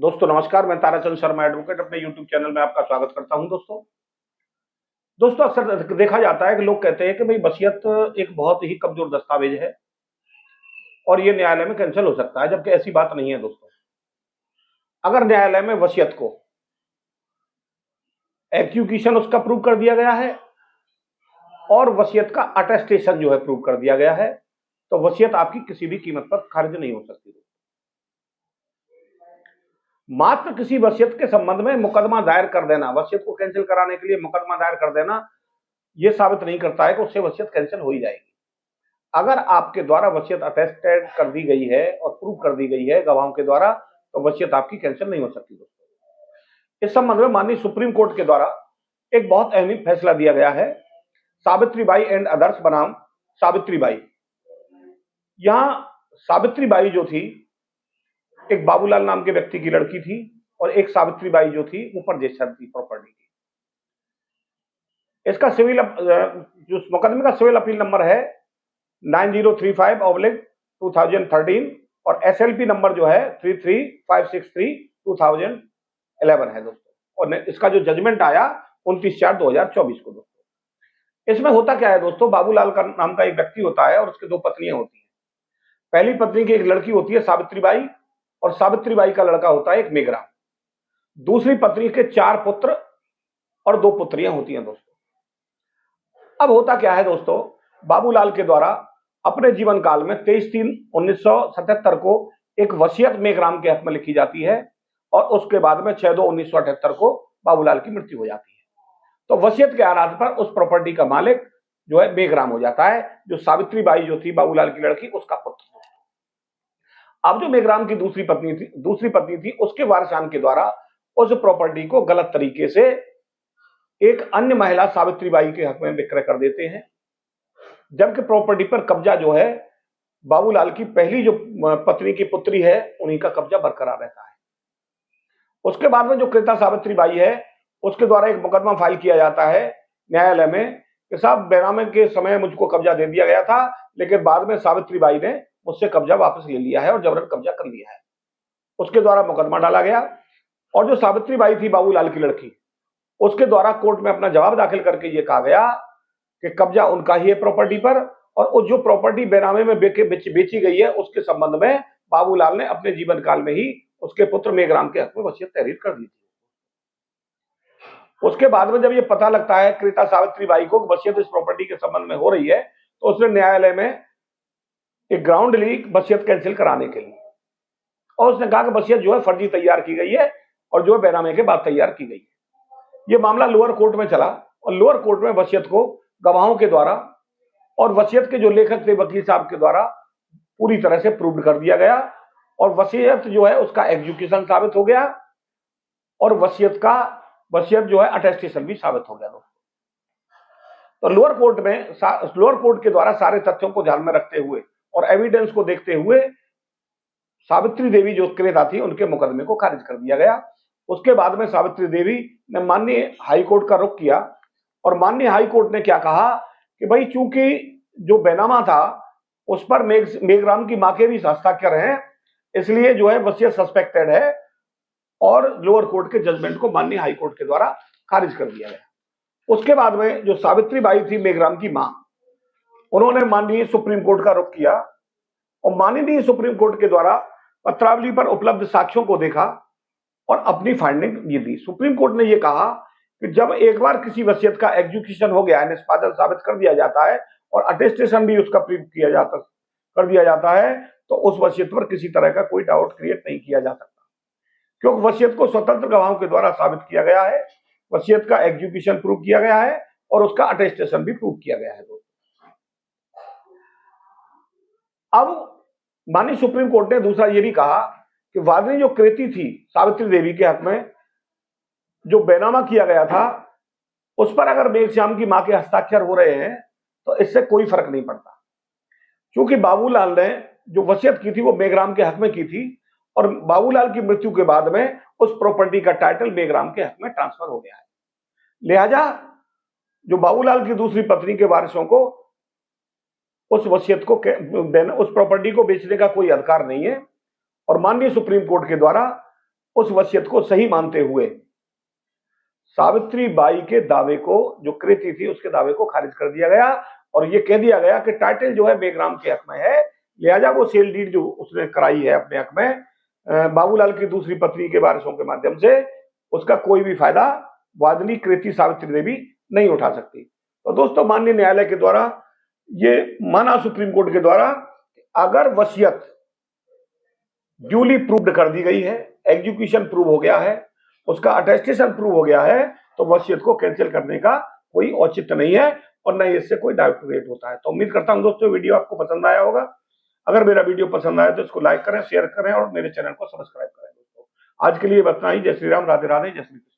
दोस्तों नमस्कार, मैं ताराचंद शर्मा एडवोकेट अपने यूट्यूब चैनल में आपका स्वागत करता हूं। दोस्तों अक्सर देखा जाता है कि लोग कहते हैं कि भाई वसीयत एक बहुत ही कमजोर दस्तावेज है और ये न्यायालय में कैंसिल हो सकता है, जबकि ऐसी बात नहीं है। दोस्तों, अगर न्यायालय में वसीयत को एग्जीक्यूशन उसका प्रूव कर दिया गया है और वसीयत का अटेस्टेशन जो है प्रूव कर दिया गया है, तो वसीयत आपकी किसी भी कीमत पर खारिज नहीं हो सकती। मात्र किसी वसीयत के संबंध में मुकदमा दायर कर देना, वसीयत को कैंसिल कराने के लिए मुकदमा दायर कर देना, यह साबित नहीं करता है कि उससे वसीयत कैंसिल हो ही जाएगी। अगर आपके द्वारा वसीयत अटेस्टेड कर दी गई है और प्रूव कर दी गई है गवाहों के द्वारा, तो वसीयत आपकी कैंसिल नहीं हो सकती। दोस्तों, इस संबंध में माननीय सुप्रीम कोर्ट के द्वारा एक बहुत अहम फैसला दिया गया है, सावित्रीबाई एंड अदर्स बनाम सावित्रीबाई। यहां सावित्रीबाई जो थी एक बाबूलाल नाम के व्यक्ति की लड़की थी और एक सावित्रीबाई जो थी वो परदेशर थी, प्रॉपर्टी की। इसका सिविल जो मुकदमे का सिविल अपील नंबर है 9035/2013 और एसएलपी नंबर जो है 33563/2011 है दोस्तों। और इसका जो जजमेंट आया 29/4/2024 को। दोस्तों, इसमें होता क्या है दोस्तों, बाबूलाल का नाम का एक व्यक्ति होता है और उसके दो पत्नियां होती हैं। पहली पत्नी की एक लड़की होती है सावित्रीबाई और सावित्रीबाई का लड़का होता है एक मेघराम। दूसरी पत्नी के 4 पुत्र और 2 पुत्रियां होती हैं। दोस्तों, अब होता क्या है दोस्तों, बाबूलाल के द्वारा अपने जीवन काल में 23/3/1977 को एक वसीयत मेघराम के हक में लिखी जाती है और उसके बाद में 6/2/1978 को बाबूलाल की मृत्यु हो जाती है। तो वसीयत के आधार पर उस प्रॉपर्टी का मालिक जो है मेघराम हो जाता है, जो सावित्रीबाई जो थी बाबूलाल की लड़की उसका पुत्र। अब जो मेघराम की दूसरी पत्नी थी उसके वारिसान के द्वारा उस प्रॉपर्टी को गलत तरीके से एक अन्य महिला सावित्रीबाई के हक में विक्रय कर देते हैं, जबकि प्रॉपर्टी पर कब्जा जो है बाबूलाल की पहली जो पत्नी की पुत्री है उन्हीं का कब्जा बरकरार रहता है। उसके बाद में जो क्रेता सावित्रीबाई है उसके द्वारा एक मुकदमा फाइल किया जाता है न्यायालय में कि साहब बेनामे के समय मुझको कब्जा दे दिया गया था, लेकिन बाद में सावित्रीबाई ने मुझसे कब्जा वापस ले लिया है और जबरन कब्जा कर लिया है। उसके द्वारा मुकदमा डाला गया और जो सावित्रीबाई थी बाबूलाल की लड़की, उसके द्वारा कोर्ट में अपना जवाब दाखिल करके यह कहा गया कि कब्जा उनका ही है प्रॉपर्टी पर और जो प्रॉपर्टी बेनामे में बेची गई है उसके संबंध में बाबूलाल ने अपने जीवन काल में ही उसके पुत्र मेघराम के हक में वसीयत तहरीर कर दी थी। उसके बाद में जब ये पता लगता है क्रेता सावित्रीबाई को वसीयत इस प्रॉपर्टी के संबंध में हो रही है, तो उसने न्यायालय में एक ग्राउंड ली वसीयत कैंसिल कराने के लिए और उसने कहा कि वसीयत जो है फर्जी तैयार की गई है और जो है बेनामे के बाद तैयार की गई है। ये मामला लोअर कोर्ट में चला और लोअर कोर्ट में वसीयत को गवाहों के द्वारा और वसीयत के जो लेखक थे वकील साहब के द्वारा पूरी तरह से प्रूव कर दिया गया और वसीयत जो है उसका एग्जीक्यूशन साबित हो गया और वसीयत जो है अटेस्टेशन भी साबित हो गया। तो लोअर कोर्ट के द्वारा सारे तथ्यों को ध्यान में रखते हुए और एविडेंस को देखते हुए सावित्री देवी जो क्रेता थी उनके मुकदमे को खारिज कर दिया गया। उसके बाद में सावित्री देवी ने माननीय हाई कोर्ट का रुख किया और माननीय हाई कोर्ट ने क्या कहा कि भाई चूंकि जो बेनामा था उस पर मेघराम की मां के भी हस्ताक्षर हैं, इसलिए जो है वसीयत सस्पेक्टेड है और लोअर कोर्ट के जजमेंट को माननीय हाई कोर्ट के द्वारा खारिज कर दिया गया। उसके बाद में जो सावित्रीबाई थी मेघराम की मां, उन्होंने माननीय सुप्रीम कोर्ट का रुख किया और माननीय सुप्रीम कोर्ट के द्वारा पत्रावली पर उपलब्ध साक्ष्यों को देखा और अपनी फाइंडिंग ये दी। सुप्रीम कोर्ट ने ये कहा कि जब एक बार किसी वसीयत का एग्जीक्यूशन हो गया है, निष्पादन साबित कर दिया जाता है और अटेस्टेशन भी उसका प्रूव कर दिया जाता है, तो उस वसीयत पर किसी तरह का कोई डाउट क्रिएट नहीं किया जा सकता, क्योंकि वसीयत को स्वतंत्र गवाहों के द्वारा साबित किया गया है, वसीयत का एग्जीक्यूशन प्रूव किया गया है और उसका अटेस्टेशन भी प्रूव किया गया है। अब माननीय सुप्रीम कोर्ट ने दूसरा ये भी कहा कि वादिनी जो क्रेती थी सावित्री देवी के हक में जो बेनामा किया गया था उस पर अगर मेघश्याम की मां के हस्ताक्षर हो रहे हैं तो इससे कोई फर्क नहीं पड़ता, क्योंकि बाबूलाल ने जो वसीयत की थी वो मेघराम के हक में की थी और बाबूलाल की मृत्यु के बाद में उस प्रॉपर्टी का टाइटल मेघराम के हक में ट्रांसफर हो गया है। लिहाजा जो बाबूलाल की दूसरी पत्नी के वारिसों को उस वसीयत को उस प्रॉपर्टी को बेचने का कोई अधिकार नहीं है और माननीय सुप्रीम कोर्ट के द्वारा उस वसीयत को सही मानते हुए सावित्री बाई के दावे को, जो कृति थी उसके दावे को खारिज कर दिया गया और ये कह दिया गया कि टाइटल जो है बेगराम के हक में है, लिहाजा वो सेल डीड जो उसने कराई है अपने हक में बाबूलाल की दूसरी पत्नी के वारिसों के माध्यम से, उसका कोई भी फायदा वादनी कृति सावित्री देवी नहीं उठा सकती। तो दोस्तों, माननीय न्यायालय के द्वारा ये माना सुप्रीम कोर्ट के द्वारा, अगर वसीयत ड्यूली प्रूव्ड कर दी गई है, एग्जीक्यूशन प्रूव हो गया है, उसका अटेस्टेशन प्रूव हो गया है, तो वसीयत को कैंसिल करने का कोई औचित्य नहीं है और न ही इससे कोई डाउट क्रिएट होता है। तो उम्मीद करता हूं दोस्तों वीडियो आपको पसंद आया होगा। अगर मेरा वीडियो पसंद आया तो इसको लाइक करें, शेयर करें और मेरे चैनल को सब्सक्राइब करें। दोस्तों, आज के लिए बस इतना ही। जय श्री राम, राधे राधे, जय श्री कृष्ण।